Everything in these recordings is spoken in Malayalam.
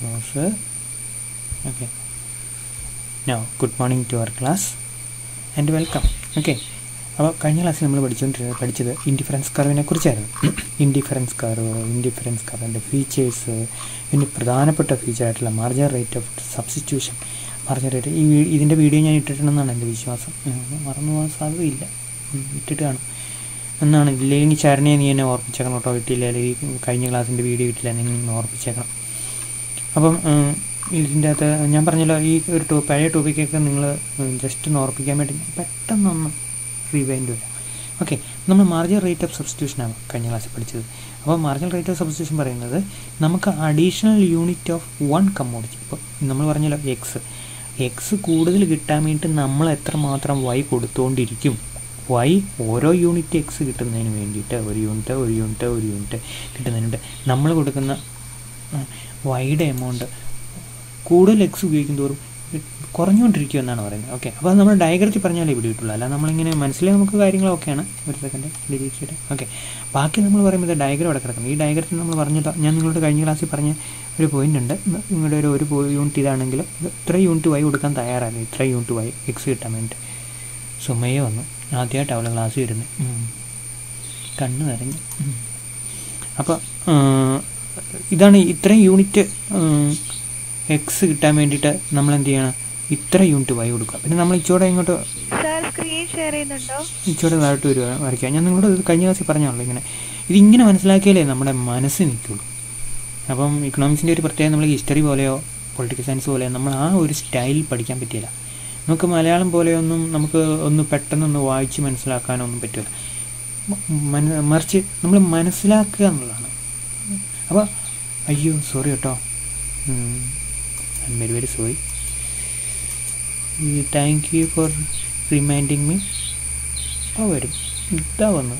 close. Okay. Now, good morning to our class and welcome. Okay. അപ്പോൾ കഴിഞ്ഞ ക്ലാസ്സിൽ നമ്മൾ പഠിച്ചത് ഇൻഡിഫറൻസ് കർവിനെ കുറിച്ചായിരുന്നു. ഇൻഡിഫറൻസ് കർവിൻ്റെ ഫീച്ചേഴ്സ്, പിന്നെ പ്രധാനപ്പെട്ട ഫീച്ചറായിട്ടുള്ള marginal rate of substitution. Marginal rate ഇതിൻ്റെ വീഡിയോ ഞാൻ ഇട്ടിട്ടുണ്ടെന്നാണ് എൻ്റെ വിശ്വാസം. മറന്നു പോകാൻ സാധ്യതയില്ല, ഇട്ടിട്ട് കാണും എന്നാണ്. ഇല്ലെങ്കിൽ ചരണിയെ നീ എന്നെ ഓർപ്പിച്ചേക്കണം കേട്ടോ. കിട്ടിയില്ല, അല്ലെങ്കിൽ കഴിഞ്ഞ ക്ലാസ്സിൻ്റെ വീഡിയോ കിട്ടില്ല, നിങ്ങൾ ഓർപ്പിച്ചേക്കണം. അപ്പം ഇതിൻ്റെ അകത്ത് ഞാൻ പറഞ്ഞല്ലോ, ഈ ഒരു പഴയ ടോപ്പിക്കൊക്കെ നിങ്ങൾ ജസ്റ്റ് ഒന്ന് ഓർപ്പിക്കാൻ വേണ്ടി പെട്ടെന്നൊന്ന് റിവൈൻഡ് വരാം. ഓക്കെ, നമ്മൾ മാർജിനൽ റേറ്റ് ഓഫ് സബ്സ്റ്റിറ്റ്യൂഷനാണ് കഴിഞ്ഞ ക്ലാസ്സിൽ പഠിച്ചത്. അപ്പോൾ മാർജിനൽ റേറ്റ് ഓഫ് സബ്സ്റ്റിറ്റ്യൂഷൻ പറയുന്നത് നമുക്ക് additional unit of one commodity. ഇപ്പോൾ നമ്മൾ പറഞ്ഞല്ലോ എക്സ് കൂടുതൽ കിട്ടാൻ വേണ്ടിയിട്ട് നമ്മൾ എത്രമാത്രം വൈ കൊടുത്തുകൊണ്ടിരിക്കും. വൈ ഓരോ യൂണിറ്റ് എക്സ് കിട്ടുന്നതിന് വേണ്ടിയിട്ട് ഒരു യൂണിറ്റ് കിട്ടുന്നതിനുണ്ട് നമ്മൾ കൊടുക്കുന്ന വൈയുടെ എമൗണ്ട് കൂടുതൽ എക്സ് ഉപയോഗിക്കും തോറും കുറഞ്ഞുകൊണ്ടിരിക്കും എന്നാണ് പറയുന്നത്. ഓക്കെ, അപ്പോൾ അത് നമ്മൾ ഡയഗ്രത്തിൽ പറഞ്ഞാലേ ഇവിടെ കിട്ടുള്ളൂ, അല്ല നമ്മളിങ്ങനെ മനസ്സിലായി നമുക്ക് കാര്യങ്ങളൊക്കെയാണ്. ഒരു സെക്കൻഡ് ഡിലീറ്റ് ചെയ്ത്. ഓക്കെ, ബാക്കി നമ്മൾ പറയുമ്പോൾ ഇത് ഡയഗ്രം അവിടെ കിടക്കണം. ഈ ഡയഗ്രത്തിൽ നമ്മൾ പറഞ്ഞില്ല, ഞാൻ നിങ്ങളോട് കഴിഞ്ഞ ക്ലാസ്സിൽ പറഞ്ഞ ഒരു പോയിൻ്റ് ഉണ്ട്. നിങ്ങളുടെ ഒരു യൂണിറ്റ് ഇതാണെങ്കിൽ ഇത്ര യൂണിറ്റ് വൈ കൊടുക്കാൻ തയ്യാറല്ല, ഇത്ര യൂണിറ്റ് വൈ എക്സ് കിട്ടാൻ വേണ്ടിയിട്ട്. സുമയെ വന്നു, ആദ്യമായിട്ട് അവളെ ക്ലാസ് വരുന്നത്, കണ്ണ് നിറഞ്ഞു. അപ്പോൾ ഇതാണ് ഇത്രയും യൂണിറ്റ് എക്സ് കിട്ടാൻ വേണ്ടിയിട്ട് നമ്മൾ എന്ത് ചെയ്യണം, ഇത്ര യൂണിറ്റ് വൈ കൊടുക്കുക. പിന്നെ നമ്മൾ ഇച്ചോടെ ഇങ്ങോട്ട് ഇച്ചോടെ താഴോട്ട് വരയ്ക്കുക. ഞാൻ നിങ്ങളോട് കഴിഞ്ഞ ക്ലാസ്സിൽ പറഞ്ഞാണല്ലോ, ഇതിങ്ങനെ മനസ്സിലാക്കിയാലേ നമ്മുടെ മനസ്സ് നിൽക്കുള്ളൂ. അപ്പം ഇക്കണോമിക്സിൻ്റെ ഒരു പ്രത്യേകം നമ്മൾ ഹിസ്റ്ററി പോലെയോ പൊളിറ്റിക്കൽ സയൻസ് പോലെയോ നമ്മൾ ആ ഒരു സ്റ്റൈൽ പഠിക്കാൻ പറ്റില്ല. നമുക്ക് മലയാളം പോലെയൊന്നും നമുക്ക് ഒന്ന് പെട്ടെന്നൊന്ന് വായിച്ച് മനസ്സിലാക്കാനൊന്നും പറ്റില്ല. മറിച്ച് നമ്മൾ മനസ്സിലാക്കുക എന്നുള്ളതാണ്. അപ്പോൾ അയ്യോ സോറി കേട്ടോ, I'm very sorry. Thank you for reminding me. വരും ഇതാ വന്നു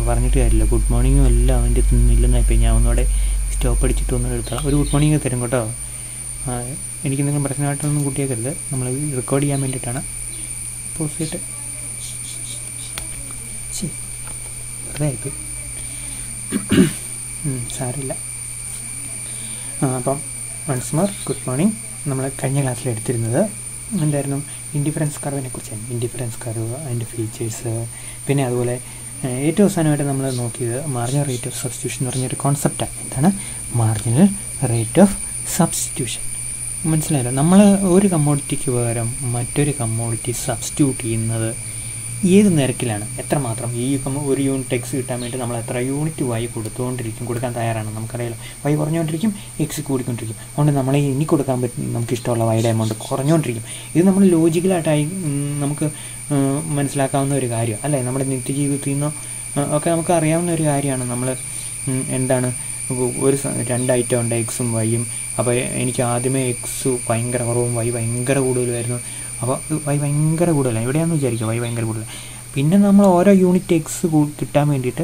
പറഞ്ഞിട്ട് കാര്യമില്ല. ഗുഡ് മോർണിംഗും എല്ലാം അവൻ്റെ തിന്നില്ലെന്നായിപ്പോൾ ഞാൻ ഒന്നുകൂടെ സ്റ്റോപ്പ് അടിച്ചിട്ട് ഒന്നും എടുത്തോളാം. ഒരു ഗുഡ് മോർണിംഗ് തരും കേട്ടോ. എനിക്ക് എന്തെങ്കിലും പ്രശ്നമായിട്ടൊന്നും കൂട്ടിയേക്കരുത്, നമ്മൾ റെക്കോർഡ് ചെയ്യാൻ വേണ്ടിയിട്ടാണ്. പോസ് ചെയ്തിട്ട് വെറുതെ ആയിപ്പോയി, സാരമില്ല. അപ്പം വൺസ് മോർ ഗുഡ് മോർണിംഗ്. നമ്മൾ കഴിഞ്ഞ ക്ലാസ്സിൽ എടുത്തിരുന്നത് എന്തായിരുന്നു, ഇൻഡിഫറൻസ് കർവിനെ കുറിച്ചാണ്. ഇൻഡിഫറൻസ് കർവ്, അതിൻ്റെ ഫീച്ചേഴ്സ്, പിന്നെ അതുപോലെ ഏറ്റവും അവസാനമായിട്ട് നമ്മൾ നോക്കിയത് മാർജിനൽ റേറ്റ് ഓഫ് സബ്സ്റ്റിറ്റ്യൂഷൻ എന്ന് പറഞ്ഞൊരു കോൺസെപ്റ്റാണ്. എന്താണ് മാർജിനൽ റേറ്റ് ഓഫ് സബ്സ്റ്റിറ്റ്യൂഷൻ? മനസ്സിലായല്ലോ. നമ്മൾ ഒരു കമ്മോഡിറ്റിക്ക് പകരം മറ്റൊരു കമ്മോഡിറ്റി സബ്സ്റ്റിറ്റ്യൂട്ട് ചെയ്യുന്നത് ഏത് നിരക്കിലാണ്, എത്രമാത്രം. ഈ ഒരു യൂണിറ്റ് എക്സ് കിട്ടാൻ വേണ്ടി നമ്മൾ എത്ര യൂണിറ്റ് വൈ കൊടുക്കാൻ തയ്യാറാണ്. നമുക്കറിയാലോ, വൈ കുറഞ്ഞുകൊണ്ടിരിക്കും, എക്സ് കൂടിക്കൊണ്ടിരിക്കും. അതുകൊണ്ട് നമ്മൾ ഇനി കൊടുക്കാൻ പറ്റും നമുക്കിഷ്ടമുള്ള വൈയുടെ എമൗണ്ട് കുറഞ്ഞുകൊണ്ടിരിക്കും. ഇത് നമ്മൾ ലോജിക്കലായിട്ടായി നമുക്ക് മനസ്സിലാക്കാവുന്ന ഒരു കാര്യം അല്ലേ. നമ്മുടെ നിത്യജീവിതത്തിൽ നിന്നോ ഒക്കെ നമുക്ക് അറിയാവുന്ന ഒരു കാര്യമാണ്. നമ്മൾ എന്താണ്, ഒരു രണ്ട് ഐറ്റം ഉണ്ട്, എക്സും വൈയും. അപ്പോൾ എനിക്ക് ആദ്യമേ എക്സ് ഭയങ്കര കുറവും വൈ ഭയങ്കര കൂടുതലുമായിരുന്നു. അപ്പോൾ വൈ ഭയങ്കര കൂടുതലാണ്, എവിടെയാണെന്ന് വിചാരിക്കുക, വൈ ഭയങ്കര കൂടുതലാണ്. പിന്നെ നമ്മൾ ഓരോ യൂണിറ്റ് എക്സ് കിട്ടാൻ വേണ്ടിയിട്ട്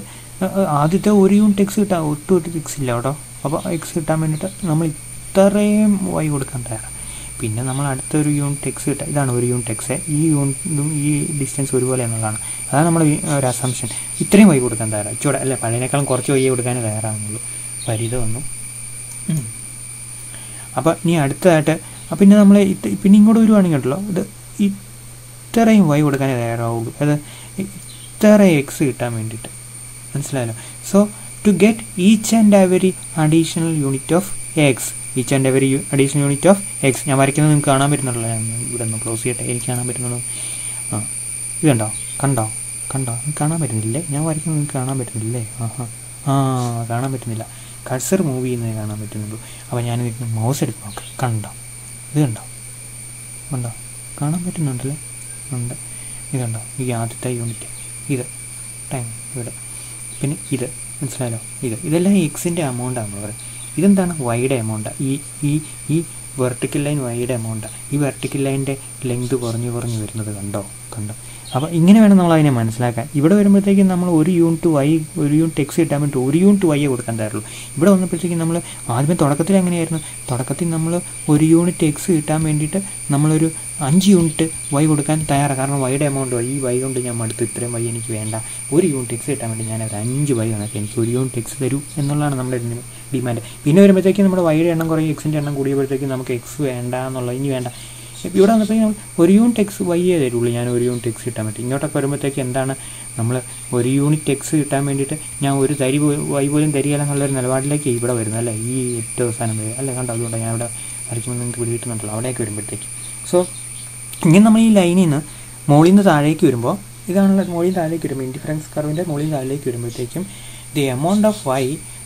ആദ്യത്തെ ഒരു യൂണിറ്റ് എക്സ് കിട്ടാൻ ഒട്ടും എക്സ് ഇല്ല കേട്ടോ. അപ്പോൾ എക്സ് കിട്ടാൻ വേണ്ടിയിട്ട് നമ്മൾ ഇത്രയും വൈ കൊടുക്കാൻ തയ്യാറാണ്. പിന്നെ നമ്മൾ അടുത്തൊരു യൂണിറ്റ് എക്സ് കിട്ടാൻ, ഇതാണ് ഒരു യൂണിറ്റ് എക്സ്, ഈ യൂണിറ്റും ഈ ഡിസ്റ്റൻസ് ഒരുപോലെ എന്നുള്ളതാണ്. അതാണ് നമ്മൾ ഒരു അസംഷൻ. ഇത്രയും വൈ കൊടുക്കാൻ തയ്യാറാണ്. ചൂടെ അല്ലേ, പഴയതിനേക്കാളും കുറച്ച് വൈ കൊടുക്കാനേ തയ്യാറാകുന്നുള്ളൂ. പരിധ വന്നു. അപ്പോൾ ഇനി അടുത്തതായിട്ട് പിന്നെ നമ്മൾ പിന്നെ ഇങ്ങോട്ട് വരുവാണെങ്കിൽ കേട്ടല്ലോ, ഇത് ഇത്രയും വൈ കൊടുക്കാനേ തയ്യാറാവുള്ളൂ. അത് ഇത്ര എക്സ് കിട്ടാൻ വേണ്ടിയിട്ട്. മനസ്സിലായല്ലോ. So to get each and every additional unit of x, each and every additional unit of x. ഞാൻ വരയ്ക്കുന്നത് നിങ്ങൾക്ക് കാണാൻ പറ്റുന്നുള്ളൂ. ഞാൻ ഇവിടെ ഒന്ന് ക്ലോസ് ചെയ്യട്ടെ, എനിക്ക് കാണാൻ പറ്റുന്നുള്ളൂ. ഇത് കണ്ടോ കാണാൻ പറ്റുന്നില്ലേ? ഞാൻ വരയ്ക്കുന്നത് നിങ്ങൾക്ക് കാണാൻ പറ്റുന്നില്ലേ? കാണാൻ പറ്റുന്നില്ല. കഴ്സർ മൂവ് ചെയ്യുന്നത് കാണാൻ പറ്റുന്നുള്ളൂ. അപ്പോൾ ഞാൻ മൗസ് എടുത്ത് നോക്കാം. ഇത് കണ്ടോ കാണാൻ പറ്റുന്നുണ്ടല്ലേ? ഉണ്ട്. ഇതുണ്ടോ, ഈ ആദ്യത്തെ യൂണിറ്റ്, ഇത് ടൈം ഇവിടെ, പിന്നെ ഇത് മനസ്സിലായല്ലോ. ഇതെല്ലാം എക്സിൻ്റെ എമൗണ്ടാണ് നമ്മൾ പറയുന്നത്. ഇതെന്താണ്, വൈയുടെ എമൗണ്ടാണ്. ഈ വെർട്ടിക്കൽ ലൈൻ വൈയുടെ എമൗണ്ടാണ്. ഈ വെർട്ടിക്കൽ ലൈനിൻ്റെ ലെങ്ത് കുറഞ്ഞ് വരുന്നത് കണ്ടോ. അപ്പോൾ ഇങ്ങനെ വേണം നമ്മളതിനെ മനസ്സിലാക്കാൻ. ഇവിടെ വരുമ്പോഴത്തേക്കും നമ്മൾ ഒരു യൂണിറ്റ് വൈ ഒരു യൂണിറ്റ് എക്സ് കിട്ടാൻ വേണ്ടി ഒരു യൂണിറ്റ് വൈയെ കൊടുക്കാൻ തരുള്ളൂ. ഇവിടെ വന്നപ്പോഴത്തേക്കും നമ്മൾ ആദ്യമേ തുടക്കത്തിൽ എങ്ങനെയായിരുന്നു, തുടക്കത്തിൽ നമ്മൾ ഒരു യൂണിറ്റ് എക്സ് കിട്ടാൻ വേണ്ടിയിട്ട് നമ്മളൊരു 5 യൂണിറ്റ് വൈ കൊടുക്കാൻ തയ്യാറാണ്. കാരണം വൈയുടെ എമൗണ്ട് ഈ വൈ കൊണ്ട് ഞാൻ അടുത്ത് ഇത്രയും വൈ എനിക്ക് വേണ്ട, ഒരു യൂണിറ്റ് എക്സ് കിട്ടാൻ വേണ്ടി ഞാൻ ഒരു 5 വൈ കണക്ക് എനിക്ക് ഒരു യൂണിറ്റ് എക്സ് തരൂ എന്നുള്ളതാണ് നമ്മുടെ ഡിമാൻഡ്. പിന്നെ വരുമ്പോഴത്തേക്കും നമ്മുടെ വൈയുടെ എണ്ണം കുറയും, എക്സിൻ്റെ എണ്ണം കൂടിയപ്പോഴത്തേക്കും നമുക്ക് എക്സ് വേണ്ട എന്നുള്ളത് ഇനി വേണ്ട. ഇവിടെ വന്നപ്പോഴത്തേക്കും ഒരു യൂണിറ്റ് എക്സ് വൈയേ തരുള്ളൂ, ഞാൻ ഒരു യൂണിറ്റ് എക്സ് കിട്ടാൻ പറ്റും. ഇങ്ങോട്ടൊക്കെ വരുമ്പോഴത്തേക്ക് എന്താണ്, നമ്മൾ ഒരു യൂണിറ്റ് എക്സ് കിട്ടാൻ വേണ്ടിയിട്ട് ഞാൻ ഒരു തരി വൈ പോലും തരികയില്ല എന്നുള്ളൊരു നിലപാടിലേക്ക് ഇവിടെ വരുന്നത് അല്ലേ, ഈ ഏറ്റവും അവസാനം വരെ അല്ലേ. കണ്ടോ, അതുകൊണ്ടാണ് ഞാൻ ഇവിടെ വരയ്ക്കുമ്പോൾ നിങ്ങൾക്ക് ഇവിടെ കിട്ടുന്നുണ്ടല്ലോ അവിടേക്ക് വരുമ്പോഴത്തേക്ക്. സോ ഇങ്ങനെ നമ്മൾ ഈ ലൈനിൽ നിന്ന് മുകളിൽ നിന്ന് താഴേക്ക് വരുമ്പോൾ ഇതാണല്ലോ, മുകളിൽ താഴേക്ക് വരുമ്പോൾ ഇൻഡിഫറൻസ് കർവിൻ്റെ മുകളിൽ താഴേക്ക് വരുമ്പോഴത്തേക്കും the amount of Y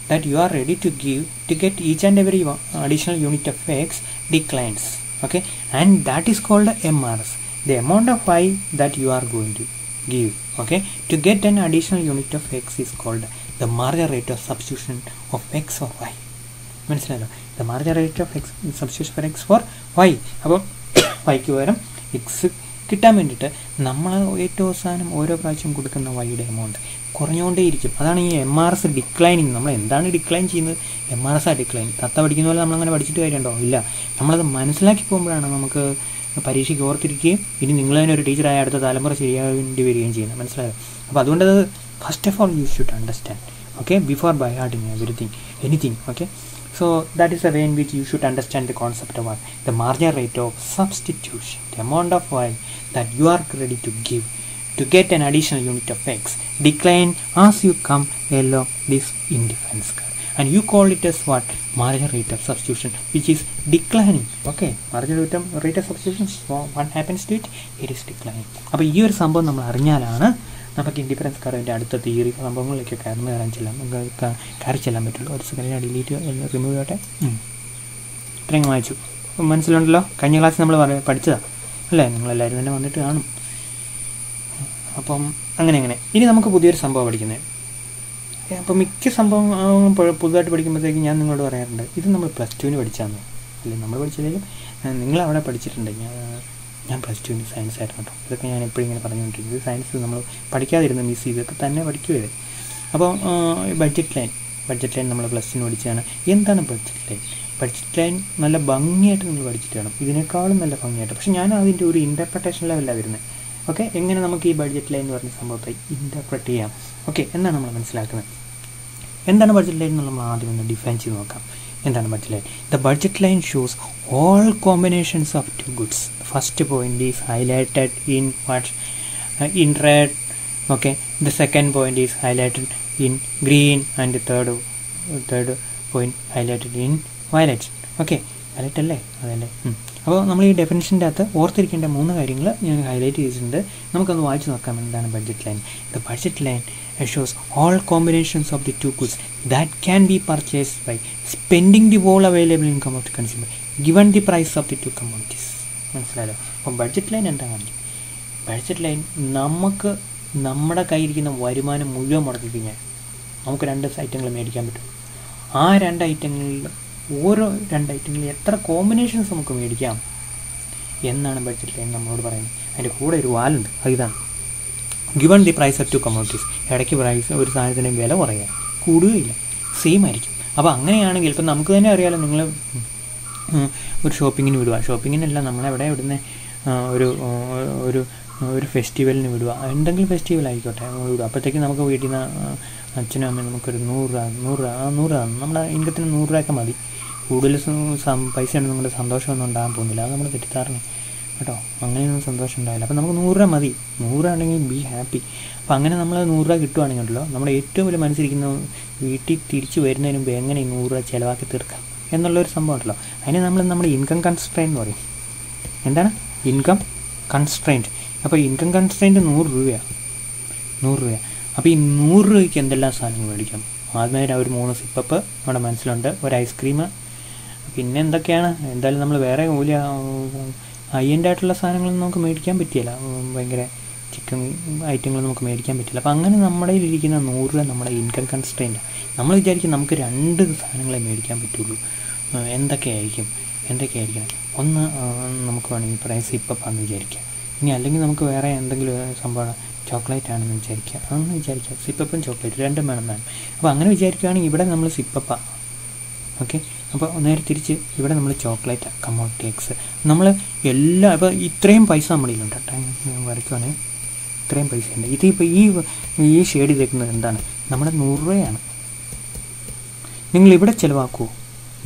that you are ready to give to get each and every additional unit of x declines. Okay, and that is called the MRS, the amount of y that you are going to give. Okay, to get an additional unit of x is called the marginal rate of substitution of x or y. മനസ്സിലായല്ലോ, the marginal rate of x substitution for x for y. അപ്പോൾ വൈക്ക് പകരം എക്സ് കിട്ടാൻ വേണ്ടിയിട്ട് നമ്മൾ ഏറ്റവും അവസാനം ഓരോ പ്രാവശ്യം കൊടുക്കുന്ന വൈയുടെ എമൗണ്ട് കുറഞ്ഞുകൊണ്ടേയിരിക്കും. അതാണ് ഈ MRS ഡിക്ലൈനിങ്. നമ്മൾ എന്താണ് ഡിക്ലൈൻ ചെയ്യുന്നത്, MRS ആ ഡിക്ലൈൻ. തത്ത പഠിക്കുന്ന പോലെ നമ്മളങ്ങനെ പഠിച്ചിട്ട് കാര്യമുണ്ടോ, ഇല്ല. നമ്മളത് മനസ്സിലാക്കി പോകുമ്പോഴാണ് നമുക്ക് പരീക്ഷയ്ക്ക് ഓർത്തിരിക്കുകയും ഇനി നിങ്ങൾ തന്നെ ഒരു ടീച്ചറായ അടുത്ത തലമുറ ശരിയാകേണ്ടി വരികയും ചെയ്യുന്നത്. മനസ്സിലായോ? അപ്പോൾ അതുകൊണ്ട് first of all you should understand, okay, before byhearting anything. Okay, so that is the way in which you should understand the concept of the marginal rate of substitution, the amount of y that you are ready to give to get an additional unit of x decline as you come along this indifference curve, and you call it as what, marginal rate of substitution, which is declining. Okay, marginal rate of substitution, so what happens to it, it is declining. അപ്പോൾ ഈ ഒരു സംഭവം നമ്മൾ അറിഞ്ഞാലാണ് നമുക്ക് ഇൻഡിഫറൻസ് കർവിൻ്റെ അടുത്ത തിയറി സംഭവങ്ങളിലേക്ക് കയറി ചെല്ലാൻ പറ്റുള്ളൂ. ഒരു സെക്കൻഡ് ഡിലീറ്റ് റിമൂവ് ചെയ്യട്ടെ. ഇത്രയും വായിച്ചു മനസ്സിലുണ്ടല്ലോ. കഴിഞ്ഞ ക്ലാസ് നമ്മൾ പഠിച്ചതാണ് അല്ലേ, നിങ്ങളെല്ലാവരും തന്നെ വന്നിട്ട് കാണും. അപ്പം അങ്ങനെ ഇനി നമുക്ക് പുതിയൊരു സംഭവം പഠിക്കുന്നത്. അപ്പോൾ മിക്ക സംഭവം പുതുതായിട്ട് പഠിക്കുമ്പോഴത്തേക്കും ഞാൻ നിങ്ങളോട് പറയാറുണ്ട്, ഇത് നമ്മൾ +2 പഠിച്ചാന്ന്. അല്ലേ, നമ്മൾ പഠിച്ചില്ലെങ്കിലും നിങ്ങളവിടെ പഠിച്ചിട്ടുണ്ട്. ഞാൻ +2 സയൻസ് ആയിരുന്നു കേട്ടോ. ഇതൊക്കെ ഞാൻ എപ്പോഴും ഇങ്ങനെ പറഞ്ഞുകൊണ്ടിരിക്കുന്നത്. സയൻസ് നമ്മൾ പഠിക്കാതിരുന്ന മിസ് ഇതൊക്കെ തന്നെ പഠിക്കുകയത്. അപ്പോൾ ബഡ്ജറ്റ് ലൈൻ നമ്മൾ +2 പഠിച്ചതാണ്. എന്താണ് ബഡ്ജറ്റ് ലൈൻ നല്ല ഭംഗിയായിട്ട് നിങ്ങൾ പഠിച്ചിട്ട് വേണം, ഇതിനേക്കാളും നല്ല ഭംഗിയായിട്ട്. പക്ഷേ ഞാൻ അതിൻ്റെ ഒരു ഇൻ്റർപ്രിട്ടേഷൻ ലെവലാണ് വരുന്നത്. ഓക്കെ, എങ്ങനെ നമുക്ക് ഈ ബഡ്ജറ്റ് ലൈൻ എന്ന് പറഞ്ഞ സംഭവത്തെ ഇൻ്റർപ്രറ്റ് ചെയ്യാം, ഓക്കെ, എന്നാണ് നമ്മൾ മനസ്സിലാക്കുന്നത്. എന്താണ് ബഡ്ജറ്റ് ലൈൻ എന്ന് നമ്മൾ ആദ്യം ഒന്ന് ഡിഫൈൻ ചെയ്ത് നോക്കാം. എന്താണ് budget line? The budget line shows all combinations of two goods. The first point is highlighted in what, in red. Okay, the second point is highlighted in green, and the third point highlighted in violet. Okay, violet അല്ലേ, അതല്ലേ. അപ്പോൾ നമ്മൾ ഈ ഡെഫിനിഷൻ്റെ അകത്ത് ഓർത്തിരിക്കേണ്ട 3 കാര്യങ്ങൾ ഞാൻ ഹൈലൈറ്റ് ചെയ്തിട്ടുണ്ട്. നമുക്കൊന്ന് വായിച്ച് നോക്കാം എന്താണ് budget line. The budget line shows all combinations of the two goods that can be purchased by spending the whole available income of the consumer given the price of the two commodities. മനസ്സിലായല്ലോ. അപ്പം ബഡ്ജറ്റ് ലൈൻ എന്താണ്? ബഡ്ജറ്റ് ലൈൻ നമുക്ക് നമ്മുടെ കയ്യിരിക്കുന്ന വരുമാനം മുഴുവൻ മുടക്കി കഴിഞ്ഞാൽ നമുക്ക് 2 ഐറ്റങ്ങൾ മേടിക്കാൻ പറ്റും. ആ 2 ഐറ്റങ്ങളിൽ ഓരോ 2 ഐറ്റങ്ങളിൽ എത്ര കോമ്പിനേഷൻസ് നമുക്ക് മേടിക്കാം എന്നാണ് ബഡ്ജറ്റ് ലൈൻ നമ്മളോട് പറയുന്നത്. അതിൻ്റെ കൂടെ ഒരു വാലുണ്ട്, ഇതാണ് given the price of two commodities. ഇടയ്ക്ക് പ്രൈസ് ഒരു സാധനത്തിൻ്റെ വില കുറയുക കൂടുകയില്ല, സെയിം ആയിരിക്കും. അപ്പോൾ അങ്ങനെയാണെങ്കിൽ ഇപ്പം നമുക്ക് തന്നെ അറിയാമല്ലോ, നിങ്ങൾ ഒരു ഷോപ്പിങ്ങിന് വിടുക, ഷോപ്പിങ്ങിനല്ല നമ്മളെവിടെ വിടുന്ന ഒരു ഫെസ്റ്റിവലിന് വിടുക, എന്തെങ്കിലും ഫെസ്റ്റിവൽ ആയിക്കോട്ടെ വിടുക. അപ്പോഴത്തേക്കും നമുക്ക് വീട്ടിൽ നിന്ന് അച്ഛനും അമ്മയും നമുക്കൊരു 100 നമ്മുടെ ഇൻകത്തിന് 100 രൂപയൊക്കെ മതി. കൂടുതൽ പൈസയാണ് നിങ്ങളുടെ സന്തോഷമൊന്നും ഉണ്ടാകാൻ പോകുന്നില്ല, അത് നമ്മൾ തെറ്റിദ്ധാരണ കേട്ടോ. അങ്ങനെയൊന്നും സന്തോഷം ഉണ്ടാവില്ല. അപ്പോൾ നമുക്ക് 100 രൂപ മതി, 100 ആണെങ്കിൽ ബി ഹാപ്പി. അപ്പോൾ അങ്ങനെ നമ്മൾ 100 രൂപ കിട്ടുവാണെങ്കിലോ നമ്മുടെ ഏറ്റവും വലിയ മനസ്സിരിക്കുന്ന വീട്ടിൽ തിരിച്ചു വരുന്നതിന് മുമ്പ് എങ്ങനെ 100 രൂപ ചിലവാക്കി തീർക്കാം എന്നുള്ളൊരു സംഭവം ഉണ്ടല്ലോ. അതിനെ നമ്മുടെ ഇൻകം കൺസ്ട്രെയിൻ എന്ന് പറയും. എന്താണ് ഇൻകം കൺസ്ട്രെയിൻറ്റ്? അപ്പോൾ ഇൻകം കൺസ്ട്രെയിൻറ്റ് 100 രൂപയാണ്. അപ്പോൾ ഈ 100 രൂപയ്ക്ക് എന്തെല്ലാം സാധനങ്ങൾ മേടിക്കാം? ആദ്യമായി ഒരു 3 സിപ്പപ്പ് നമ്മുടെ മനസ്സിലുണ്ട്, ഒരു ഐസ്ക്രീം, പിന്നെ എന്തൊക്കെയാണ്, എന്തായാലും നമ്മൾ വേറെ വലിയ ഹൈ എൻഡ് ആയിട്ടുള്ള സാധനങ്ങളൊന്നും നമുക്ക് മേടിക്കാൻ പറ്റിയില്ല, ഭയങ്കര ചിക്കൻ ഐറ്റങ്ങൾ നമുക്ക് മേടിക്കാൻ പറ്റില്ല. അപ്പോൾ അങ്ങനെ നമ്മുടെ ഇരിക്കുന്ന 100 രൂപ നമ്മുടെ ഇൻകം കൺസ്ട്രെയിൻ്റ്. നമ്മൾ വിചാരിക്കും നമുക്ക് 2 സാധനങ്ങളെ മേടിക്കാൻ പറ്റുള്ളൂ. എന്തൊക്കെയായിരിക്കും? ഒന്ന് നമുക്ക് വേണമെങ്കിൽ പ്രൈസ് സിപ്പപ്പാന്ന് വിചാരിക്കാം. ഇനി അല്ലെങ്കിൽ നമുക്ക് വേറെ എന്തെങ്കിലും സംഭവമാണ് ചോക്ലേറ്റ് ആണെന്ന് വിചാരിക്കുക, അങ്ങനെ വിചാരിക്കുക. സിപ്പപ്പും ചോക്ലേറ്റ് രണ്ടും വേണം. അപ്പോൾ അങ്ങനെ വിചാരിക്കുകയാണെങ്കിൽ ഇവിടെ നമ്മൾ സിപ്പപ്പാണ്. ഓക്കെ, അപ്പോൾ നേരെ തിരിച്ച് ഇവിടെ നമ്മൾ ചോക്ലേറ്റ് കമ്മോഡിറ്റി എക്സ്. നമ്മൾ എല്ലാ ഇപ്പോൾ ഇത്രയും പൈസ നമ്മളിലുണ്ട് കേട്ടോ, ഞാൻ വരയ്ക്കുവാണെങ്കിൽ ഇത്രയും പൈസ ഉണ്ട്. ഇതിപ്പോൾ ഈ ഷെയ്ഡ് ചെയ്തേക്കുന്നത് എന്താണ്? നമ്മുടെ 100 രൂപയാണ്. നിങ്ങളിവിടെ ചിലവാക്കുമോ?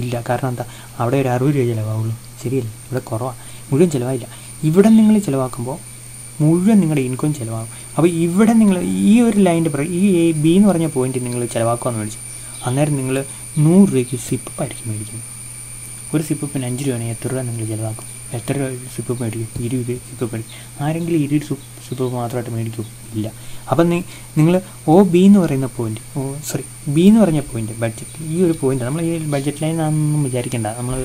ഇല്ല. കാരണം എന്താ? അവിടെ ഒരു 60 രൂപ ചിലവാകുള്ളൂ. ശരിയല്ലേ? ഇവിടെ കുറവാണ്, മുഴുവൻ ചിലവായില്ല. ഇവിടെ നിങ്ങൾ ചിലവാക്കുമ്പോൾ മുഴുവൻ നിങ്ങളുടെ ഇൻകം ചിലവാകും. അപ്പോൾ ഇവിടെ നിങ്ങൾ ഈ ഒരു ലൈൻ്റെ ഈ ബി എന്ന് പറഞ്ഞ പോയിന്റ് നിങ്ങൾ ചിലവാക്കുമെന്ന് മേടിച്ചു, അന്നേരം നിങ്ങൾ 100 രൂപയ്ക്ക് സിപ്പപ്പായിരിക്കും മേടിക്കുന്നത്. ഒരു സിപ്പപ്പിന് 5 രൂപയാണെങ്കിൽ എത്ര രൂപ നിങ്ങൾ ചിലവാക്കും? എത്ര രൂപ സിപ്പപ്പ് മേടിക്കും? 20 സിപ്പപ്പ് മേടിക്കും. ആരെങ്കിലും 20 സിപ്പപ്പ് മാത്രമായിട്ട് മേടിക്കുമോ? ഇല്ല. അപ്പം നിങ്ങൾ ബി എന്ന് പറയുന്ന പോയിന്റ്, ബി എന്ന് പറഞ്ഞ പോയിന്റ് ബഡ്ജറ്റ്, ഈ ഒരു പോയിന്റ് നമ്മൾ ഈ ബഡ്ജറ്റ് ലൈനാണെന്നൊന്നും വിചാരിക്കേണ്ട. നമ്മൾ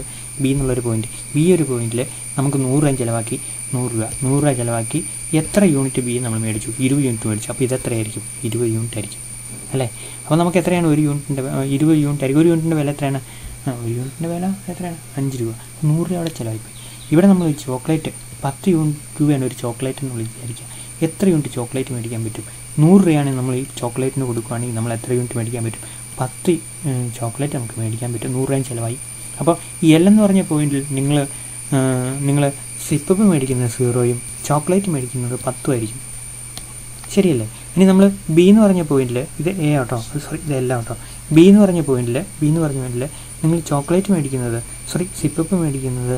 ബി എന്നുള്ളൊരു പോയിന്റ്, ഈ ഒരു പോയിന്റിൽ നമുക്ക് 100 രൂപ ചിലവാക്കി, 100 രൂപ ചിലവാക്കി എത്ര യൂണിറ്റ് ബി നമ്മൾ മേടിച്ചു? 20 യൂണിറ്റ് മേടിച്ചു. അപ്പോൾ ഇതെത്രയായിരിക്കും? 20 യൂണിറ്റ് ആയിരിക്കും അല്ലേ? അപ്പോൾ നമുക്ക് എത്രയാണ് ഒരു യൂണിറ്റിൻ്റെ 20 യൂണിറ്റ് ആയിരിക്കും. ഒരു യൂണിറ്റിൻ്റെ വില എത്രയാണ്? ഒരു യൂണിറ്റിൻ്റെ വില എത്രയാണ്? 5 രൂപ. 100 രൂപ അവിടെ ചിലവായിപ്പോയി. ഇവിടെ നമ്മൾ ചോക്ലേറ്റ് 10 രൂപയാണ് ഒരു ചോക്ലേറ്റ് എന്ന് വിചാരിക്കുക. എത്ര യൂണിറ്റ് ചോക്ലേറ്റ് മേടിക്കാൻ പറ്റും? 100 രൂപയാണെങ്കിൽ നമ്മൾ ഈ ചോക്ലേറ്റിന് കൊടുക്കുകയാണെങ്കിൽ നമ്മൾ എത്ര യൂണിറ്റ് മേടിക്കാൻ പറ്റും? 10 ചോക്ലേറ്റ് നമുക്ക് മേടിക്കാൻ പറ്റും. 100 രൂപയും ചിലവായി. അപ്പോൾ ഈ എൽ എന്ന് പറഞ്ഞ പോയിന്റിൽ നിങ്ങൾ സിപ്പപ്പ് മേടിക്കുന്നത് 0യും ചോക്ലേറ്റ് മേടിക്കുന്നത് 10 ആയിരിക്കും. ശരിയല്ലേ? ഇനി നമ്മൾ ബി എന്ന് പറഞ്ഞ പോയിന്റിൽ, ഇത് എ ആട്ടോ, ഇത് എല്ലാം ആട്ടോ. ബി എന്ന് പറഞ്ഞ പോയിന്റിൽ നിങ്ങൾ ചോക്ലേറ്റ് മേടിക്കുന്നത്, സിപ്പപ്പ് മേടിക്കുന്നത്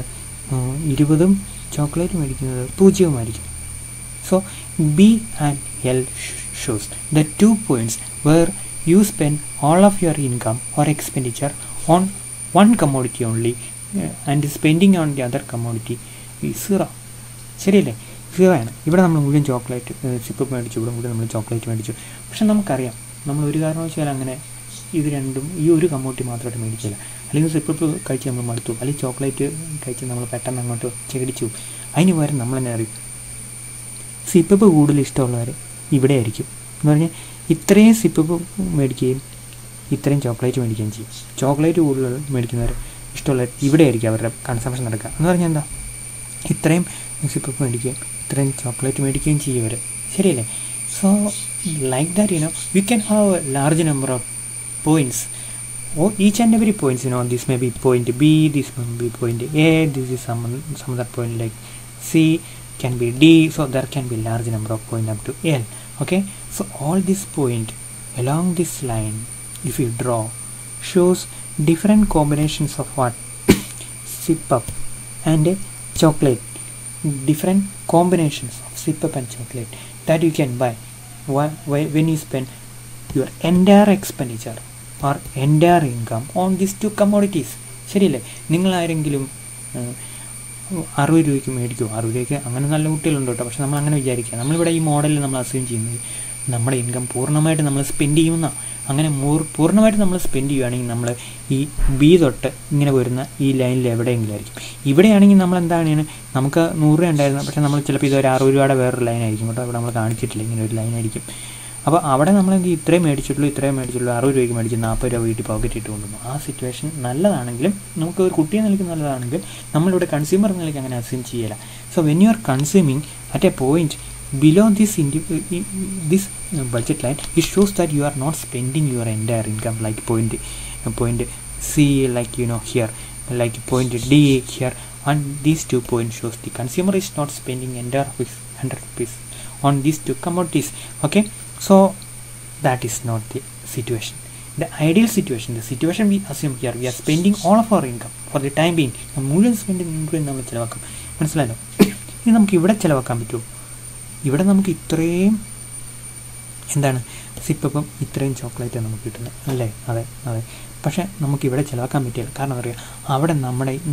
20ഉം ചോക്ലേറ്റ് മേടിക്കുന്നത് 0ഉമായിരിക്കും. So B and L shows the 2 points where you spend all of your income or expenditure on one commodity only and spending on the other commodity is 0. ശരിയല്ലേ? 0 ആണ്. ഇവിടെ നമ്മൾ മുഴുവൻ ചോക്ലേറ്റ് സിപ്പപ്പ് മേടിച്ചു, ഇവിടെ മുഴുവൻ നമ്മൾ ചോക്ലേറ്റ് മേടിച്ചു. പക്ഷെ നമുക്കറിയാം നമ്മൾ ഒരു കാരണവശാലും അങ്ങനെ ഇത് രണ്ടും ഈ ഒരു കമ്മോഡിറ്റി മാത്രമായിട്ട് മേടിച്ചില്ല. അല്ലെങ്കിൽ സിപ്പപ്പ് കഴിച്ച് നമ്മൾ മടുത്തു, അല്ലെങ്കിൽ ചോക്ലേറ്റ് കഴിച്ച് നമ്മൾ പെട്ടെന്ന് അങ്ങോട്ട് ചെകടിച്ചു. അതിന് പകരം നമ്മൾ തന്നെ അറിയും സിപ്പപ്പ് കൂടുതൽ ഇഷ്ടമുള്ളവർ ഇവിടെ ആയിരിക്കും എന്ന് പറഞ്ഞാൽ ഇത്രയും സിപ്പപ്പ് മേടിക്കുകയും ഇത്രയും ചോക്ലേറ്റ് മേടിക്കുകയും ചെയ്യും. ചോക്ലേറ്റ് കൂടുതൽ മേടിക്കുന്നവർ ഇഷ്ടമുള്ളവർ ഇവിടെ ആയിരിക്കും അവരുടെ കൺസംഷൻ നടക്കുക. എന്ന് പറഞ്ഞാൽ എന്താ? ഇത്രയും സിപ്പപ്പ് മേടിക്കുകയും ഇത്രയും ചോക്ലേറ്റ് മേടിക്കുകയും ചെയ്യുവർ. ശരിയല്ലേ? So like that you can have a large number of points. Each and every points, this may be point B, this may be point A, this is some other point like C, can be D, so there can be large number of point up to L. Okay, so all this point along this line, if you draw, shows different combinations of what? Sip up and chocolate. Different combinations of sip up and chocolate that you can buy when you spend your entire expenditure or entire income on these 2 commodities. ശരിയല്ലേ? നിങ്ങളാരെങ്കിലും 60 രൂപയ്ക്ക് മേടിക്കുമോ? 60 രൂപയ്ക്ക് അങ്ങനെ നല്ല കുട്ടികളുണ്ട് കേട്ടോ. പക്ഷെ നമ്മൾ അങ്ങനെ വിചാരിക്കുക, നമ്മളിവിടെ ഈ മോഡലിൽ നമ്മൾ അസ്യൂം ചെയ്യുന്നത് നമ്മുടെ ഇൻകം പൂർണ്ണമായിട്ട് നമ്മൾ സ്പെൻഡ് ചെയ്യുന്ന, അങ്ങനെ പൂർണ്ണമായിട്ട് നമ്മൾ സ്പെൻഡ് ചെയ്യുകയാണെങ്കിൽ നമ്മൾ ഈ ബി തൊട്ട് ഇങ്ങനെ വരുന്ന ഈ ലൈനിൽ എവിടെയെങ്കിലും ആയിരിക്കും. ഇവിടെയാണെങ്കിൽ നമ്മൾ എന്താണ്, നമുക്ക് 100 രൂപ ഉണ്ടായിരുന്നു, പക്ഷേ നമ്മൾ ചിലപ്പോൾ ഇതൊരു 60 രൂപയുടെ വേറൊരു ലൈനായിരിക്കും കേട്ടോ. ഇവിടെ നമ്മൾ കാണിച്ചിട്ടില്ല, ഇങ്ങനെ ഒരു ലൈനായിരിക്കും. അപ്പോൾ അവിടെ നമ്മളെങ്കിൽ ഇത്രയും മേടിച്ചിട്ടുള്ളൂ 60 രൂപയ്ക്ക് മേടിച്ച് 40 രൂപ വീട്ടിൽ പോക്കറ്റ് ഇട്ട് കൊണ്ടുവന്നു. ആ സിറ്റുവേഷൻ നല്ലതാണെങ്കിലും നമുക്ക് ഒരു കുട്ടിയെ നിലയ്ക്ക് നല്ലതാണെങ്കിൽ നമ്മളിവിടെ കൺസ്യൂമർ നിലയ്ക്ക് അങ്ങനെ അസ്യൂം ചെയ്യില്ല. So when you are consuming at A point below this budget line, it shows that you are not spending your entire income, like point C, like here, like point D here, and these 2 points shows the consumer is not spending entire 100 rupees on these 2 commodities. Okay, so that is not the situation. The ideal situation, the situation we assume here, we are spending all of our income for the time being. മുഴുവൻ സ്പെൻഡിങ് നമ്മൾ ചിലവാക്കും. മനസ്സിലായല്ലോ? ഇനി നമുക്ക് ഇവിടെ ചിലവാക്കാൻ പറ്റുമോ? ഇവിടെ നമുക്ക് ഇത്രയും എന്താണ് സിപ്പപ്പം ഇത്രയും ചോക്ലേറ്റാണ് നമുക്ക് കിട്ടുന്നത് അല്ലേ? അതെ. പക്ഷേ നമുക്കിവിടെ ചിലവാക്കാൻ പറ്റില്ല. കാരണം അറിയാം, അവിടെ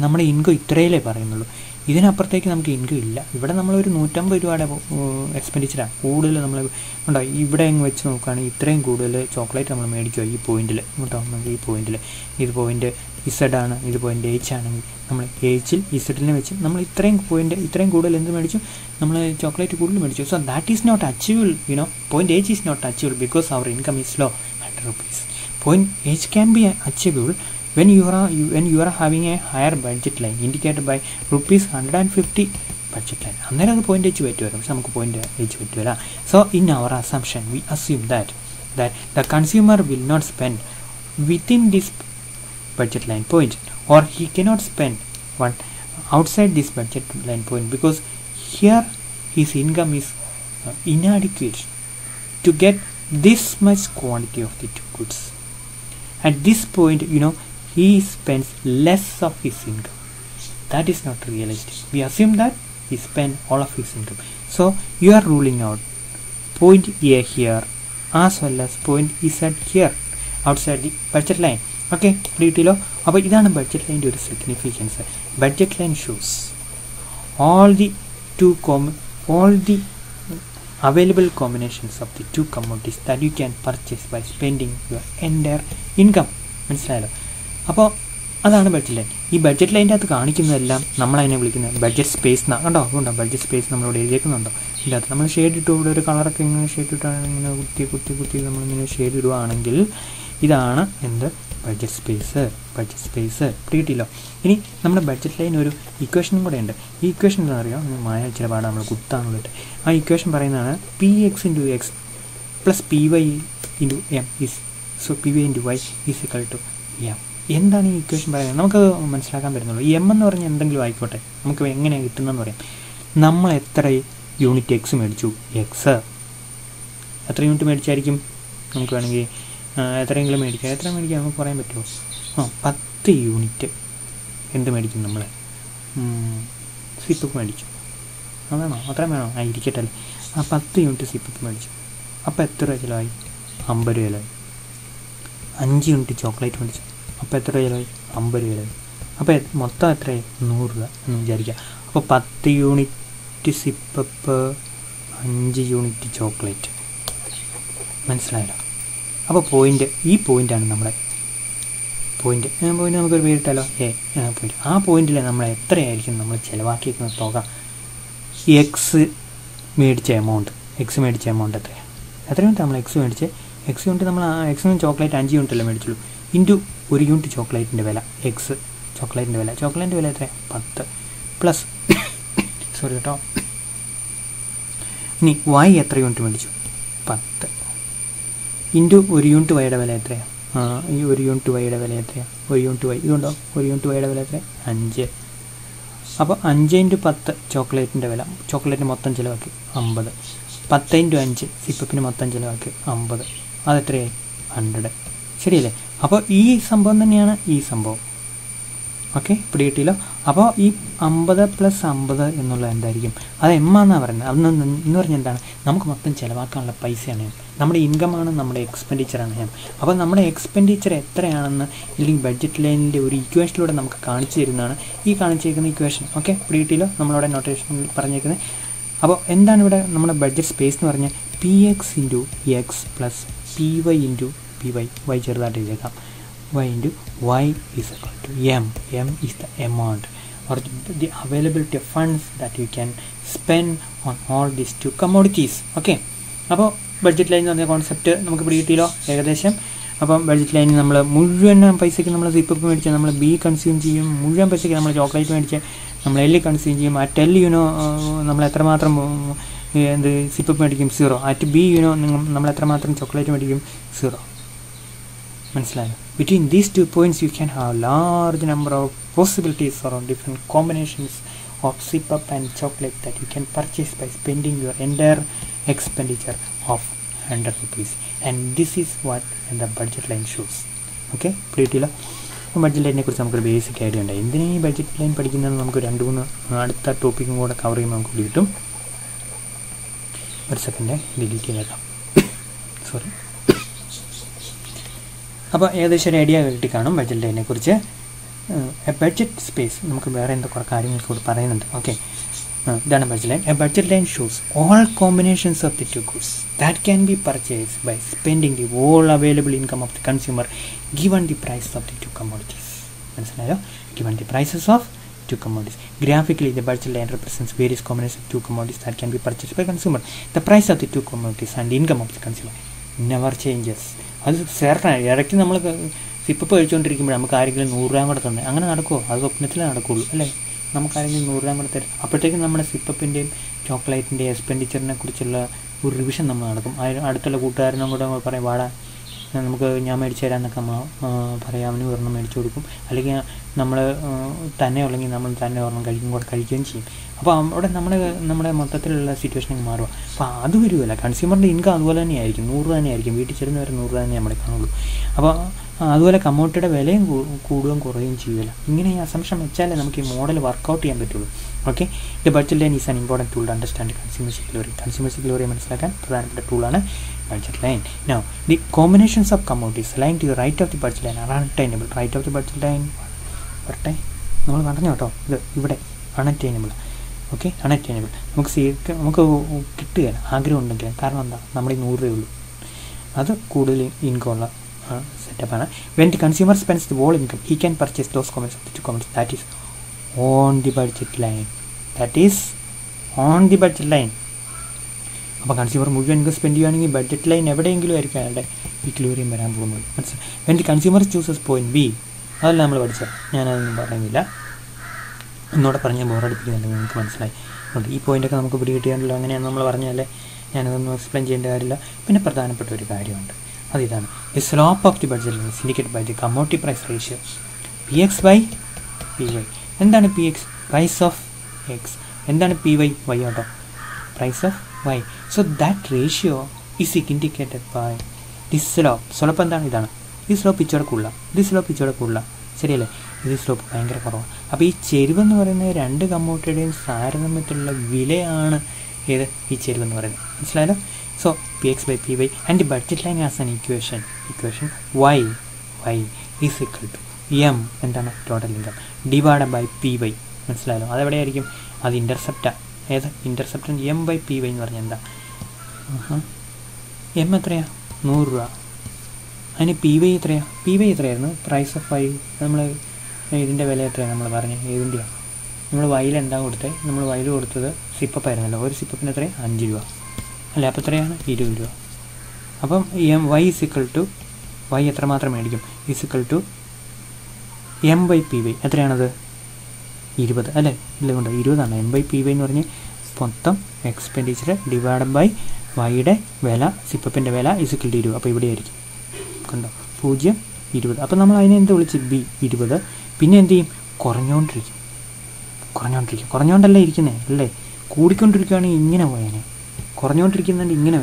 നമ്മുടെ ഇൻകം ഇത്രയല്ലേ പറയുന്നുള്ളൂ. ഇതിനപ്പുറത്തേക്ക് നമുക്ക് ഇൻകം ഇല്ല. ഇവിടെ നമ്മളൊരു 150 രൂപയുടെ എക്സ്പെൻഡിച്ചറാണ് കൂടുതൽ നമ്മൾ ഉണ്ടോ. ഇവിടെ അങ്ങ് വെച്ച് നോക്കുകയാണെങ്കിൽ ഇത്രയും കൂടുതൽ ചോക്ലേറ്റ് നമ്മൾ മേടിക്കുക ഈ പോയിന്റിൽ കേട്ടോ. നമുക്ക് ഈ പോയിന്റിൽ ഇത് പോയിന്റ് ഇസഡ് ആണ്, ഇത് പോയിന്റ് എച്ച് ആണെങ്കിൽ നമ്മൾ എച്ചിൽ ഇസഡിനെ വെച്ച് നമ്മൾ ഇത്രയും കൂടുതൽ എന്ത് മേടിച്ചു? നമ്മൾ ചോക്ലേറ്റ് കൂടുതൽ മേടിച്ചു. So that is not achievable. Point H is not achievable because our income is low 100 rupees. Point H can be achievable when you are having a higher budget line indicated by rupees 150 budget line. അന്നേരം അത് പോയിൻ്റ് വെച്ച് പറ്റുമായിരുന്നു, പക്ഷെ നമുക്ക് പോയിൻ്റ് വെച്ച് പറ്റുമല്ല. So in our assumption we assume that the consumer will not spend within this budget line point, or he cannot spend one outside this budget line point, because here his income is inadequate to get this much quantity of the two goods. At this point, he spends less of his income. That is not realistic. We assume that he spend all of his income. So you are ruling out point A here as well as point Z here outside the budget line. Okay, ഡീറ്റെയിലോ. അപ്പോൾ ഇതാണ് ബഡ്ജറ്റ് ലൈൻ്റെ ഒരു significance. Budget line shows all the available combinations of the two commodities that you can purchase by spending your entire income. മനസ്സിലായല്ലോ? അപ്പോൾ അതാണ് ബഡ്ജറ്റ് ലൈൻ. ഈ ബഡ്ജറ്റ് ലൈൻ്റെ അകത്ത് കാണിക്കുന്നതെല്ലാം നമ്മളതിനെ വിളിക്കുന്നത് ബഡ്ജറ്റ് സ്പേസ് എന്നാണ്. കണ്ടോ, അതുകൊണ്ടോ ബഡ്ജറ്റ് സ്പേസ് നമ്മളിവിടെ എഴുതിയേക്കുന്നുണ്ടോ? ഇതിൻ്റെ അകത്ത് നമ്മൾ ഷെയ്ഡ് ഇട്ട് ഇവിടെ ഒരു കളറൊക്കെ ഇങ്ങനെ ഷെയ്ഡ് ഇട്ടാണ് ഇങ്ങനെ കുത്തി നമ്മളിങ്ങനെ ഷെയ്ഡ് ഇടുകയാണെങ്കിൽ ഇതാണ് എന്ത് ബഡ്ജറ്റ് സ്പേസ്. കിട്ടിയില്ലോ. ഇനി നമ്മുടെ ബഡ്ജറ്റ് ലൈൻ ഒരു ഇക്വേഷനും കൂടെ ഉണ്ട്. ഈ ഇക്വേഷൻ എന്താ അറിയാം, മായ ചില പാടാണ് നമ്മൾ കുത്താന്നുള്ളത്. ആ ഇക്വേഷൻ പറയുന്നതാണ് PX × X + PY × M is PY × Y is equal to M. എന്താണ് ഈ ഇക്വേഷൻ പറയുന്നത്? നമുക്ക് മനസ്സിലാക്കാൻ പറ്റുന്നുള്ളൂ. ഈ M എന്ന് പറഞ്ഞാൽ എന്തെങ്കിലും ആയിക്കോട്ടെ, നമുക്ക് എങ്ങനെയാണ് കിട്ടുന്നതെന്ന് പറയാം. നമ്മൾ എത്ര യൂണിറ്റ് എക്സ് മേടിച്ചു, എക്സ് എത്ര യൂണിറ്റ് മേടിച്ചായിരിക്കും നമുക്ക് വേണമെങ്കിൽ എത്രയെങ്കിലും മേടിക്കാം. എത്ര മേടിക്കാം നമുക്ക് പറയാൻ പറ്റുമോ? 10 യൂണിറ്റ് എന്ത് മേടിക്കും നമ്മൾ? സിപ്പപ്പ് മേടിച്ചു. അതാണോ? അത്രയും വേണോ? ഇരിക്കട്ടല്ലേ. 10 യൂണിറ്റ് സിപ്പപ്പ് മേടിച്ചു. അപ്പോൾ എത്ര രൂപ ചിലവായി? 50 രൂപ ചിലവായി. 5 യൂണിറ്റ് ചോക്ലേറ്റ് മേടിച്ചു. അപ്പോൾ എത്ര രൂപ ചിലവായി? 50 രൂപ ചിലവായി. അപ്പോൾ മൊത്തം എത്രയായി? 100 രൂപ എന്ന് വിചാരിക്കുക. അപ്പോൾ 10 യൂണിറ്റ് സിപ്പപ്പ്, 5 യൂണിറ്റ് ചോക്ലേറ്റ്. മനസ്സിലായല്ലോ? അപ്പോൾ ഈ പോയിൻ്റാണ് നമ്മുടെ പോയിൻ്റ്. നമുക്കൊരു പേരിട്ടാലോ, പോയിൻ്റ്. ആ പോയിൻ്റിൽ നമ്മൾ എത്രയായിരിക്കും നമ്മൾ ചിലവാക്കിയിരിക്കുന്ന തുക? എക്സ് മേടിച്ച എമൗണ്ട് എത്രയാണ്? എത്ര യൂണിറ്റ് നമ്മൾ എക്സ് യൂണിറ്റ് നമ്മൾ എക്സിന് ചോക്ലേറ്റ് 5 യൂണിറ്റല്ലേ മേടിച്ചുള്ളൂ. ഇൻറ്റു 1 യൂണിറ്റ് ചോക്ലേറ്റിൻ്റെ വില, എക്സ് ചോക്ലേറ്റിൻ്റെ വില എത്രയാണ്? 10 പ്ലസ് സോറി കേട്ടോ. ഇനി വൈ എത്ര യൂണിറ്റ് മേടിച്ചു? 10 ഇൻറ്റു 1 യൂണിറ്റ് വൈയുടെ വില എത്രയാണ്? ഈ 1 യൂണിറ്റ് വൈയുടെ വില എത്രയാണ്? 1 യൂണിറ്റ് വൈ ഇതുണ്ടോ? 1 യൂണിറ്റ് വൈയുടെ വില എത്രയാണ്? 5. അപ്പോൾ 5 × 10 ചോക്ലേറ്റിൻ്റെ വില, ചോക്ലേറ്റിന് മൊത്തം ചിലവാക്കി 50. 10 × 5 സിപ്പപ്പിന് മൊത്തം ചിലവാക്കി 50. അതെത്രയായി? 100. ശരിയല്ലേ? അപ്പോൾ ഈ സംഭവം തന്നെയാണ് ഈ സംഭവം. ഓക്കെ, പിടികിട്ടിയല്ലോ. അപ്പോൾ ഈ 50 + 50 എന്നുള്ളത് എന്തായിരിക്കും? അത് M എന്നാണ് പറയുന്നത്. എന്ന് പറഞ്ഞാൽ എന്താണ്? നമുക്ക് മൊത്തം ചിലവാക്കാനുള്ള പൈസയാണ് M. നമ്മുടെ ഇൻകമാണ്, നമ്മുടെ എക്സ്പെൻഡിച്ചറാണ് M. അപ്പോൾ നമ്മുടെ എക്സ്പെൻഡിച്ചർ എത്രയാണെന്ന് അല്ലെങ്കിൽ ബഡ്ജറ്റ് ലൈനിൻ്റെ ഒരു ഇക്വേഷനിലൂടെ നമുക്ക് കാണിച്ചു തരുന്നതാണ് ഈ കാണിച്ചിരിക്കുന്ന ഇക്വേഷൻ. ഓക്കെ, പിടികിട്ടിയല്ലോ. നമ്മളവിടെ നോട്ടേഷനിൽ പറഞ്ഞേക്കുന്നത്. അപ്പോൾ എന്താണ് ഇവിടെ നമ്മുടെ ബഡ്ജറ്റ് സ്പേസ് എന്ന് പറഞ്ഞാൽ PX × X + PY × PY. Y ചെറുതായിട്ട് എഴുതിയേക്കാം. Y × Y is equal to M. M is the amount or the availability of funds that you can spend on all these two commodities. Okay, അപ്പോൾ ബഡ്ജറ്റ് ലൈൻ എന്ന് പറഞ്ഞ കോൺസെപ്റ്റ് നമുക്ക് പിടികിട്ടിയല്ലോ ഏകദേശം. അപ്പം ബഡ്ജറ്റ് ലൈനിൽ നമ്മൾ മുഴുവൻ പൈസയ്ക്ക് നമ്മൾ സിപ്പപ്പ് മേടിച്ചാൽ നമ്മൾ B കൺസ്യൂം ചെയ്യും. മുഴുവൻ പൈസയ്ക്ക് നമ്മൾ ചോക്ലേറ്റ് മേടിച്ചാൽ നമ്മൾ L കൺസ്യൂം ചെയ്യും. അറ്റ് L നമ്മൾ എത്രമാത്രം സിപ്പപ്പ് മേടിക്കും? 0. അറ്റ് B നമ്മൾ എത്രമാത്രം ചോക്ലേറ്റ് മേടിക്കും? 0. മനസ്സിലായോ? Between these 2 points you can have large number of possibilities or different combinations of sip-up and chocolate that you can purchase by spending your entire expenditure of 100 rupees. And this is what the budget line shows. Okay, പിടിയിട്ടില്ല. ബഡ്ജറ്റ് ലൈനിനെ കുറിച്ച് നമുക്കൊരു ബേസിക് ഐഡിയ ഉണ്ട്. എന്തിനാ ഈ ബഡ്ജറ്റ് ലൈൻ പഠിക്കുന്നത്? നമുക്ക് 2-3 അടുത്ത ടോപ്പിക്കും കൂടെ കവർ ചെയ്യുമ്പോൾ നമുക്ക് കിട്ടും. ഒരു സെക്കൻഡ് ഡിലീറ്റ് ചെയ്തേക്കാം. സോറി. അപ്പോൾ ഏകദേശം ഒരു ഐഡിയ കിട്ടി കാണും ബഡ്ജറ്റ് ലൈനിനെ കുറിച്ച്. ബഡ്ജറ്റ് സ്പേസ് നമുക്ക് വേറെ എന്തൊക്കെ കാര്യങ്ങൾ കൂടി പറയുന്നുണ്ട്. ഓക്കെ, ഇതാണ് budget line. A budget line shows all combinations of the two goods that can be purchase by spending the all available income of the consumer given the price of the 2 commodities. മനസ്സിലായോ? Given the prices of 2 commodities. Graphically, the budget line represents various combinations of 2 commodities that can be purchased by consumer. The price of the 2 commodities and the income of the consumer never changes. അത് സെർട്ടനായി ഇടയ്ക്ക് നമ്മൾ സിപ്പപ്പ് കഴിച്ചുകൊണ്ടിരിക്കുമ്പോൾ നമുക്ക് ആരെങ്കിലും 100 രൂപ കൂടെ തന്നെ അങ്ങനെ നടക്കുമോ? അത് സ്വപ്നത്തിലേ നടക്കുകയുള്ളൂ അല്ലേ? നമുക്കാരെങ്കിലും 100 രൂപ കൂടെ തരും. അപ്പോഴത്തേക്കും നമ്മുടെ സിപ്പപ്പിൻ്റെയും ചോക്ലേറ്റിൻ്റെയും എക്സ്പെൻഡിച്ചറിനെ കുറിച്ചുള്ള ഒരു റിവിഷൻ നമ്മൾ നടക്കും. അടുത്തുള്ള കൂട്ടുകാരനും കൂടെ പറയും, വാടാ നമുക്ക് ഞാൻ മേടിച്ച് തരാമെന്നൊക്കെ പറയാം. അവന് ഒരെണ്ണം മേടിച്ച് കൊടുക്കും. അല്ലെങ്കിൽ നമ്മൾ തന്നെ ഉള്ളെങ്കിൽ നമ്മൾ തന്നെ ഒരെണ്ണം കഴിക്കുകയും ചെയ്യും. അപ്പോൾ അവിടെ നമ്മുടെ മൊത്തത്തിലുള്ള സിറ്റുവേഷൻ മാറുക. അപ്പോൾ അത് വരുമല്ല, കൺസ്യൂമറിൻ്റെ ഇൻകം അതുപോലെ തന്നെയായിരിക്കും, 100 രൂപ തന്നെയായിരിക്കും. വീട്ടിൽ ചെല്ലുന്നവരെ 100 രൂപ തന്നെ നമ്മളെ കാണുള്ളൂ. അപ്പോൾ അതുപോലെ കമ്മോഡിറ്റിയുടെ വിലയും കൂടുകയും കുറയുകയും ചെയ്യുമല്ല. ഇങ്ങനെ ഈ അസംഷൻ വെച്ചാലേ നമുക്ക് ഈ മോഡൽ വർക്കൗട്ട് ചെയ്യാൻ പറ്റുള്ളൂ. Okay, the budget line is an important tool to understand consumer psychology. Consumer psychology മനസ്സിലാക്കാൻ പ്രധാനപ്പെട്ട ടൂളാണ് budget line. Now the combinations of commodities line to right of the budget line are unattainable. Right of the budget line വരട്ടെ, നമ്മൾ പറഞ്ഞു കേട്ടോ, ഇത് ഇവിടെ അൺഅറ്റൈനബിൾ. ഓക്കെ, അൺഅറ്റൈനബിൾ നമുക്ക് കിട്ടുകയില്ല ആഗ്രഹം ഉണ്ടെങ്കിലും. കാരണം എന്താ, നമ്മുടെ 100 രൂപയുള്ളൂ. അത് കൂടുതൽ ഇൻകം ഉള്ള സെറ്റപ്പാണ്. When the consumer spends the whole income he can purchase those commons of the two commons that is on the budget line. അപ്പോൾ കൺസ്യൂമർ മുഴുവൻ ഇൻകം സ്പെൻഡ് ചെയ്യുകയാണെങ്കിൽ ബഡ്ജറ്റ് ലൈൻ എവിടെയെങ്കിലും ആയിരിക്കും അയാളുടെ ഇക്വിലിബ്രിയം വരാൻ പോകുന്നത്. മനസ്സിലായി? When the consumer chooses point B, അതല്ല നമ്മൾ പഠിച്ചത്, ഞാനതൊന്നും പറയുന്നില്ല. ഒന്നുകൂടെ പറഞ്ഞാൽ ബോറടിപ്പിക്കുന്നുണ്ടെങ്കിൽ നിങ്ങൾക്ക് മനസ്സിലായി. ഈ പോയിൻ്റൊക്കെ നമുക്ക് പിടികിട്ടിയാണല്ലോ. അങ്ങനെയാണ് നമ്മൾ പറഞ്ഞാലേ ഞാനതൊന്നും എക്സ്പ്ലെയിൻ ചെയ്യേണ്ട കാര്യമില്ല. പിന്നെ പ്രധാനപ്പെട്ട ഒരു കാര്യമുണ്ട്, അതിതാണ് the slope of the budget line indicated by the commodity price ratio PX/PY. എന്താണ് PX? Price of X. എന്താണ് PY? Y ആട്ടോ, price of Y. So that ratio is indicated by the slope. Slope എന്താണ്? ഇതാണ്. ഈ സ്ലോപ്പ് ഇച്ചോടെ കൂടുതലാണ്. ശരിയല്ലേ? ഇത് സ്ലോപ്പ് ഭയങ്കര കുറവാണ്. അപ്പോൾ ഈ ചെരിവെന്ന് പറയുന്നത് രണ്ട് കമ്മോഡിറ്റിയുടെയും താരതമ്യത്തിലുള്ള വിലയാണ് ഏത് ഈ ചെരിവെന്ന് പറയുന്നത്. മനസ്സിലായല്ലോ? So PX/PY and the budget line as an equation Y is equal to M, എന്താണ്? Total income divided by PY. മനസ്സിലായല്ലോ? അതെവിടെയായിരിക്കും? അത് ഇൻ്റർസെപ്റ്റാണ്. ഏത് ഇൻ്റർസെപ്റ്റ്? M/PY എന്ന് പറഞ്ഞാൽ എന്താ? M എത്രയാണ്? 100 രൂപ. അതിന് PY എത്രയാണ്? PY എത്രയായിരുന്നു? Price of Y. നമ്മൾ ഇതിൻ്റെ വില എത്രയാണ് നമ്മൾ പറഞ്ഞത്? ഏതിൻ്റെയാണ്? നമ്മൾ വൈയിൽ എന്താ കൊടുത്തത്? നമ്മൾ വൈയിൽ കൊടുത്തത് സിപ്പപ്പായിരുന്നല്ലോ. ഒരു സിപ്പപ്പിന് എത്രയാണ്? 5 രൂപ അല്ലേ? അപ്പോൾ എത്രയാണ്? 20 രൂപ. അപ്പം Y is equal to Y എത്രമാത്രം മേടിക്കും? Is equal to M/PY. എത്രയാണത്? 20 അല്ലേ? ഇല്ല കൊണ്ട് 20 M/PY എന്ന് പറഞ്ഞ് മൊത്തം എക്സ്പെൻഡിച്ചർ ഡിവൈഡഡ് ബൈ വൈയുടെ വില, സിപ്പപ്പിൻ്റെ വില ഈസ് ഈക്വൽ ടു 20. അപ്പോൾ ഇവിടെ ആയിരിക്കും, കണ്ടോ? 0, 20. അപ്പോൾ നമ്മൾ അതിനെ എന്ത് വിളിച്ച്? B 20. പിന്നെ എന്ത് ചെയ്യും? കുറഞ്ഞുകൊണ്ടല്ലേ ഇരിക്കുന്നത് അല്ലേ? കൂടിക്കൊണ്ടിരിക്കുകയാണെങ്കിൽ ഇങ്ങനെ പോയേനെ. കുറഞ്ഞുകൊണ്ടിരിക്കുന്നതിൻ്റെ ഇങ്ങനെ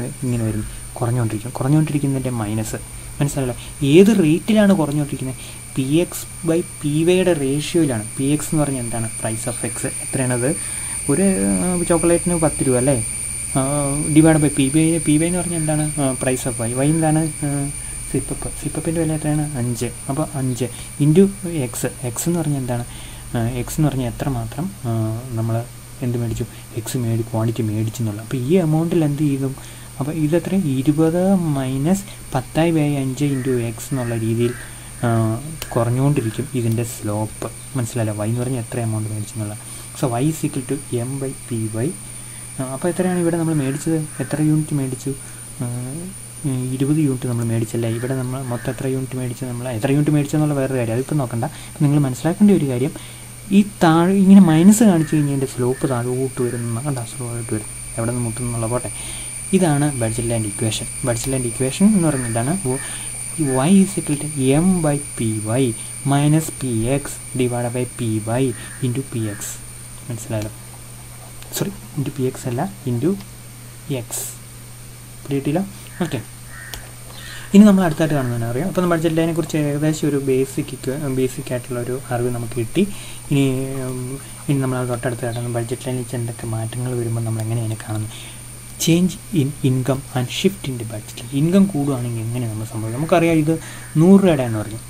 വരും. കുറഞ്ഞുകൊണ്ടിരിക്കുന്നതിൻ്റെ മൈനസ്. മനസ്സിലല്ലോ? ഏത് റേറ്റിലാണ് കുറഞ്ഞുകൊണ്ടിരിക്കുന്നത്? PX/PYയുടെ റേഷ്യോയിലാണ്. PX എന്ന് പറഞ്ഞാൽ എന്താണ്? Price of X. എത്രയാണത്? ഒരു ചോക്ലേറ്റിന് 10 രൂപ അല്ലേ? ഡിവൈഡ് ബൈ PY എന്ന് പറഞ്ഞാൽ എന്താണ്? Price of Y. എന്താണ്? സിപ്പപ്പിൻ്റെ വില എത്രയാണ്? 5. അപ്പോൾ 5 ഇൻറ്റു എക്സ്. എന്ന് പറഞ്ഞാൽ എന്താണ്? എക്സ് എന്ന് പറഞ്ഞാൽ എത്രമാത്രം നമ്മൾ എന്ത് മേടിച്ചു? ക്വാണ്ടിറ്റി മേടിച്ചെന്നുള്ള. അപ്പോൾ ഈ എമൗണ്ടിൽ എന്ത് ചെയ്തു? അപ്പോൾ ഇതെത്ര? 20 മൈനസ് 10/5 ഇൻറ്റു എക്സ് എന്നുള്ള രീതിയിൽ കുറഞ്ഞുകൊണ്ടിരിക്കും ഇതിൻ്റെ സ്ലോപ്പ്. മനസ്സിലായല്ലോ? Y എന്ന് പറഞ്ഞാൽ എത്ര എമൗണ്ട് മേടിച്ചെന്നുള്ള. So Y is equal to M/PY. അപ്പോൾ എത്രയാണ് ഇവിടെ നമ്മൾ മേടിച്ചത്? എത്ര യൂണിറ്റ് മേടിച്ചു? 20 യൂണിറ്റ് നമ്മൾ മേടിച്ചല്ലേ? ഇവിടെ നമ്മൾ മൊത്തം എത്ര യൂണിറ്റ് മേടിച്ചു? എത്ര യൂണിറ്റ് മേടിച്ചെന്നുള്ള വേറൊരു കാര്യം, അതിപ്പോൾ നോക്കണ്ട. നിങ്ങൾ മനസ്സിലാക്കേണ്ട ഒരു കാര്യം, ഈ താഴെ ഇങ്ങനെ മൈനസ് കാണിച്ചു കഴിഞ്ഞാൽ എൻ്റെ സ്ലോപ്പ് താഴോട്ട് വരുന്ന കണ്ട, സ്ലോ ആയിട്ട് വരും. എവിടെ നിന്ന് മുട്ടുന്നുള്ള പോട്ടെ. ഇതാണ് ബഡ്ജറ്റ് ലൈൻ ഇക്വേഷൻ. എന്ന് പറയുന്നത് ഇതാണ്. Y is equal to M/PY minus PX divide by PY into PX. മനസ്സിലായല്ലോ? സോറി, ഇൻറ്റു PX അല്ല, ഇൻറ്റു എക്സ്. കിട്ടിയില്ല? ഓക്കെ. ഇനി നമ്മൾ അടുത്തായിട്ട് കാണുന്നതിന് അറിയാം. അപ്പോൾ ബഡ്ജറ്റ് ലൈനെ കുറിച്ച് ഏകദേശം ഒരു ബേസിക് ആയിട്ടുള്ള ഒരു അറിവ് നമുക്ക് കിട്ടി. ഇനി നമ്മൾ തൊട്ടടുത്ത് കാണുന്ന ബഡ്ജറ്റ് ലൈനിൽ എന്തൊക്കെ മാറ്റങ്ങൾ വരുമ്പോൾ നമ്മൾ എങ്ങനെയാണ് കാണുന്നത്? Change in income and shift in the budget. Income കൂടുകയാണെങ്കിൽ എങ്ങനെ നമ്മൾ സംഭവിക്കും? നമുക്കറിയാം, ഇത് 100 രൂപയുടെ എന്ന് പറഞ്ഞു.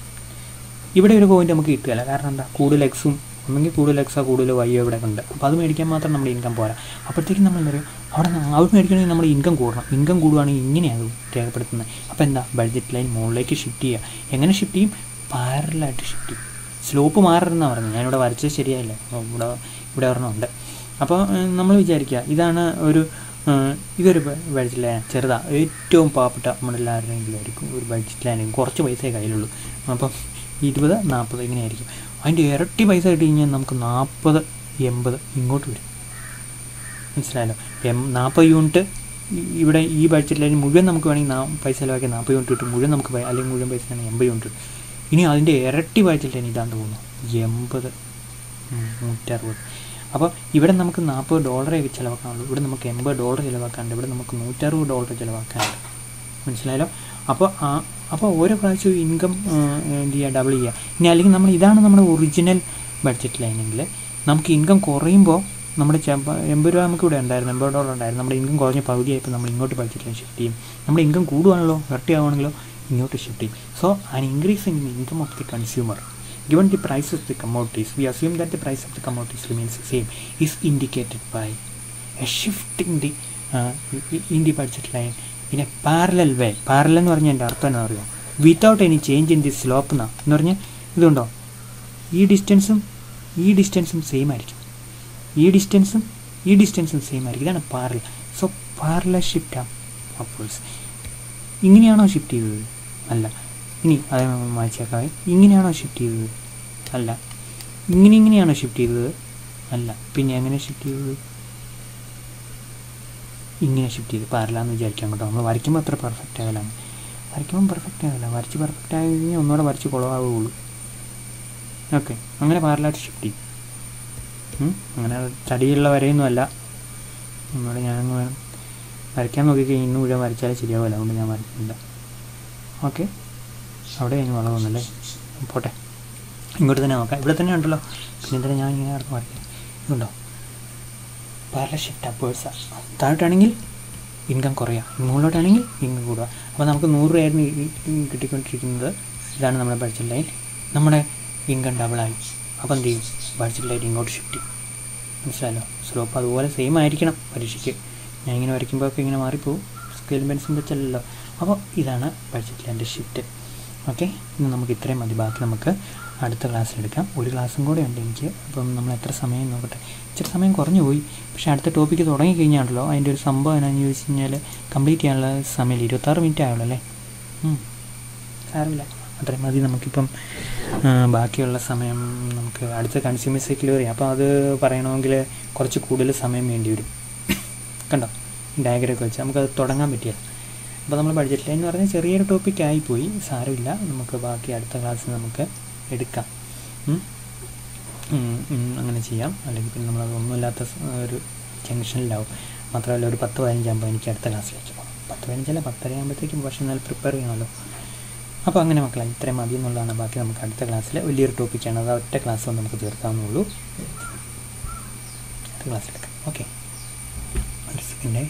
ഇവിടെ ഒരു പോയിന്റ് നമുക്ക് കിട്ടുകയില്ല. കാരണം എന്താ? കൂടുതൽ എക്സും ഒന്നെങ്കിൽ കൂടുതൽ എക്സോ കൂടുതൽ വൈയോ ഇവിടെ ഉണ്ട്. അപ്പോൾ അത് മേടിക്കാൻ മാത്രം നമ്മുടെ ഇൻകം പോരാ. അപ്പോഴത്തേക്കും നമ്മൾ എന്താ പറയുക, അവിടെ മേടിക്കണമെങ്കിൽ നമ്മുടെ ഇൻകം കൂടണം. ഇൻകം കൂടുകയാണെങ്കിൽ ഇങ്ങനെയാണ് രേഖപ്പെടുത്തുന്നത്. അപ്പോൾ എന്താ? ബഡ്ജറ്റ് ലൈൻ മുകളിലേക്ക് ഷിഫ്റ്റ് ചെയ്യുക. എങ്ങനെ ഷിഫ്റ്റ് ചെയ്യും? പാരലായിട്ട് ഷിഫ്റ്റ് ചെയ്യും. സ്ലോപ്പ് മാറരുതെന്നാണ് പറഞ്ഞത്. ഞാനിവിടെ വരച്ചത് ശരിയായില്ല, ഇവിടെ ഒരെണ്ണമുണ്ട്. അപ്പോൾ നമ്മൾ വിചാരിക്കുക, ഇതൊരു ബഡ്ജറ്റ് ലൈൻ ചെറുതാണ്. ഏറ്റവും പാവപ്പെട്ട നമ്മളെല്ലാവരുടെയെങ്കിലും ആയിരിക്കും ഒരു ബഡ്ജറ്റ് ലൈൻ. കുറച്ച് പൈസയെ കയ്യിലുള്ളൂ. അപ്പം 20, 40 ഇങ്ങനെയായിരിക്കും. അതിൻ്റെ ഇരട്ടി പൈസ കിട്ടി കഴിഞ്ഞാൽ നമുക്ക് 80 ഇങ്ങോട്ട് വരും. മനസ്സിലായല്ലോ? 40 യൂണിറ്റ് ഇവിടെ ഈ ബഡ്ജറ്റ് ലൈൻ മുഴുവൻ നമുക്ക് വേണമെങ്കിൽ പൈസ ചിലവാക്കി 40 യൂണിറ്റ് കിട്ടും. മുഴുവൻ നമുക്ക് അല്ലെങ്കിൽ മുഴുവൻ പൈസ ആണെങ്കിൽ 80 യൂണിറ്റ്. ഇനി അതിൻ്റെ ഇരട്ടി ബഡ്ജറ്റ് ലൈൻ ഇതാന്ന് തോന്നുന്നു, 80, 160. അപ്പോൾ ഇവിടെ നമുക്ക് $40 ചിലവാക്കാനുള്ളൂ, ഇവിടെ നമുക്ക് $80 ചിലവാക്കാനുണ്ട്, ഇവിടെ നമുക്ക് $160 ചിലവാക്കാനുണ്ട്. മനസ്സിലായല്ലോ? അപ്പോൾ ഓരോ പ്രാവശ്യവും ഇൻകം എന്ത് ചെയ്യുക, ഡബിൾ ചെയ്യുക. ഇനി അല്ലെങ്കിൽ ഇതാണ് നമ്മുടെ ഒറിജിനൽ ബഡ്ജറ്റ് ലൈനെങ്കിൽ നമുക്ക് ഇൻകം കുറയുമ്പോൾ നമ്മുടെ $80 നമുക്ക് ഇവിടെ ഉണ്ടായിരുന്നു, $80 ഉണ്ടായിരുന്നു. നമ്മുടെ ഇൻകം കുറഞ്ഞ പകുതിയായപ്പോൾ നമ്മൾ ഇങ്ങോട്ട് ബഡ്ജറ്റ് ലൈൻ ഷിഫ്റ്റ് ചെയ്യും. നമ്മുടെ ഇൻകം കൂടുവാണല്ലോ, ഇരട്ടിയാവുകയാണെങ്കിലോ ഇങ്ങോട്ട് ഷിഫ്റ്റ് ചെയ്യും. So an increase in income of the consumer given the price of the commodities, we assume that the price of the commodities remains the same, is indicated by a shift in the budget line in a parallel way. Parallel എന്ന് പറഞ്ഞാൽ എൻ്റെ അർത്ഥം എന്താ പറയുക, without any change in the slope എന്ന് പറഞ്ഞാൽ ഇതുണ്ടോ, ഈ ഡിസ്റ്റൻസും സെയിം ആയിരിക്കും, ഈ ഡിസ്റ്റൻസും സെയിം ആയിരിക്കും. ഇതാണ് parallel. So parallel shift upwards. ഇങ്ങനെയാണോ ഷിഫ്റ്റ് ചെയ്തത്? അല്ല. ഇനി അത് വായിച്ചേക്കാവേ. ഇങ്ങനെയാണോ ഷിഫ്റ്റ് ചെയ്തത്? അല്ല. ഇങ്ങനെയാണോ ഷിഫ്റ്റ് ചെയ്തത്? അല്ല. പിന്നെ എങ്ങനെ ഷിഫ്റ്റ് ചെയ്തത്? ഇങ്ങനെ ഷിഫ്റ്റ് ചെയ്ത് പാരലാന്ന് വിചാരിക്കാം കേട്ടോ. നമ്മൾ വരയ്ക്കുമ്പോൾ അത്ര പെർഫെക്റ്റ് ആവില്ല, വരച്ച് പെർഫെക്റ്റ് ആയി കഴിഞ്ഞാൽ ഒന്നുകൂടെ വരച്ച് കുളമാവുകയുള്ളൂ. ഓക്കെ, അങ്ങനെ പാരലായിട്ട് ഷിഫ്റ്റ് ചെയ്യും. അങ്ങനെ തടിയുള്ള വരയൊന്നും അല്ല. ഒന്നുകൂടെ ഞാനങ്ങ് വേണം വരയ്ക്കാൻ നോക്കിക്കഴിഞ്ഞാൽ ഇന്ന് മുഴുവൻ വരച്ചാൽ ശരിയാവില്ല, അതുകൊണ്ട് ഞാൻ വരയ്ക്കുന്നില്ല. ഓക്കെ, അവിടെ കഴിഞ്ഞ് വളവൊന്നുമല്ലേ, പോട്ടെ. ഇങ്ങോട്ട് തന്നെ നോക്കാം. ഇവിടെ തന്നെ ഉണ്ടല്ലോ, പിന്നെ എന്തിനാ ഞാൻ ഇങ്ങനെ നടന്ന് വരയ്ക്കാം. ഇതുണ്ടോ, പാരലൽ ഷിഫ്റ്റ് അപ്വേഴ്സാണ്. താഴോട്ടാണെങ്കിൽ ഇൻകം കുറയുക, മുകളിലോട്ടാണെങ്കിൽ ഇൻകം കൂടുക. അപ്പോൾ നമുക്ക് 100 രൂപയായിരുന്നു കിട്ടിക്കൊണ്ടിരിക്കുന്നത്. ഇതാണ് നമ്മുടെ ബഡ്ജറ്റ് ലൈൻ. നമ്മുടെ ഇൻകം ഡബിളായി. അപ്പോൾ എന്ത് ചെയ്യും? ബഡ്ജറ്റ് ലൈൻ ഇങ്ങോട്ട് ഷിഫ്റ്റ് ചെയ്യും. മനസ്സിലായല്ലോ? സ്ലോപ്പ് അതുപോലെ സെയിം ആയിരിക്കണം പരീക്ഷയ്ക്ക്. ഞാൻ ഇങ്ങനെ വരയ്ക്കുമ്പോഴൊക്കെ ഇങ്ങനെ മാറിപ്പോവും, സ്കെയിൽ പെൻസിൽ വെച്ചല്ലോ. അപ്പോൾ ഇതാണ് ബഡ്ജറ്റ് ലൈൻ്റെ ഷിഫ്റ്റ്. ഓക്കെ, ഇന്ന് നമുക്ക് ഇത്രയും മതി. ബാക്കി നമുക്ക് അടുത്ത ക്ലാസ്സിലെടുക്കാം. ഒരു ക്ലാസ്സും കൂടെ ഉണ്ട് എനിക്ക്. അപ്പം നമ്മൾ എത്ര സമയം നോക്കട്ടെ. ഇച്ചിരി സമയം കുറഞ്ഞു പോയി. പക്ഷേ അടുത്ത ടോപ്പിക്ക് തുടങ്ങിക്കഴിഞ്ഞാണല്ലോ അതിൻ്റെ ഒരു സംഭവം എന്നാന്ന് ചോദിച്ചു കഴിഞ്ഞാൽ കംപ്ലീറ്റ് ചെയ്യാനുള്ള സമയം 26 മിനിറ്റ് ആയുള്ളൂ അല്ലേ? സാരമില്ല, അത്രയും മതി. നമുക്കിപ്പം ബാക്കിയുള്ള സമയം നമുക്ക് അടുത്ത കൺസ്യൂമർ സൈക്കിൾ വരും. അപ്പോൾ അത് പറയണമെങ്കിൽ കുറച്ച് കൂടുതൽ സമയം വേണ്ടി വരും. കണ്ടോ, ഡയഗ്രമൊക്കെ വെച്ച് നമുക്കത് തുടങ്ങാൻ പറ്റിയല്ല. അപ്പോൾ നമ്മൾ ബഡ്ജറ്റ് ലൈൻ എന്ന് പറഞ്ഞാൽ ചെറിയൊരു ടോപ്പിക്കായിപ്പോയി, സാരമില്ല. നമുക്ക് ബാക്കി അടുത്ത ക്ലാസ്സിൽ നമുക്ക് എടുക്കാം. അങ്ങനെ ചെയ്യാം. അല്ലെങ്കിൽ പിന്നെ നമ്മളതൊന്നുമില്ലാത്ത ഒരു ജംഗ്ഷനിലാവും. മാത്രമല്ല ഒരു 10-15 ആകുമ്പോൾ എനിക്ക് അടുത്ത ക്ലാസ്സിലേക്ക് പോകണം. 10-15 10:30 ആകുമ്പോഴത്തേക്കും പക്ഷേ എന്നാൽ പ്രിപ്പയർ ചെയ്യണമല്ലോ. അപ്പോൾ അങ്ങനെ മക്കളെ ഇത്രയും മതി എന്നുള്ളതാണ്. ബാക്കി നമുക്ക് അടുത്ത ക്ലാസ്സിൽ വലിയൊരു ടോപ്പിക്കാണ്, അത് ഒറ്റ ക്ലാസ് കൊണ്ട് നമുക്ക് തീർക്കാവുന്നുള്ളൂ. അടുത്ത ക്ലാസ്സിലെടുക്കാം. ഓക്കെ, ഒരു സെക്കൻഡേ.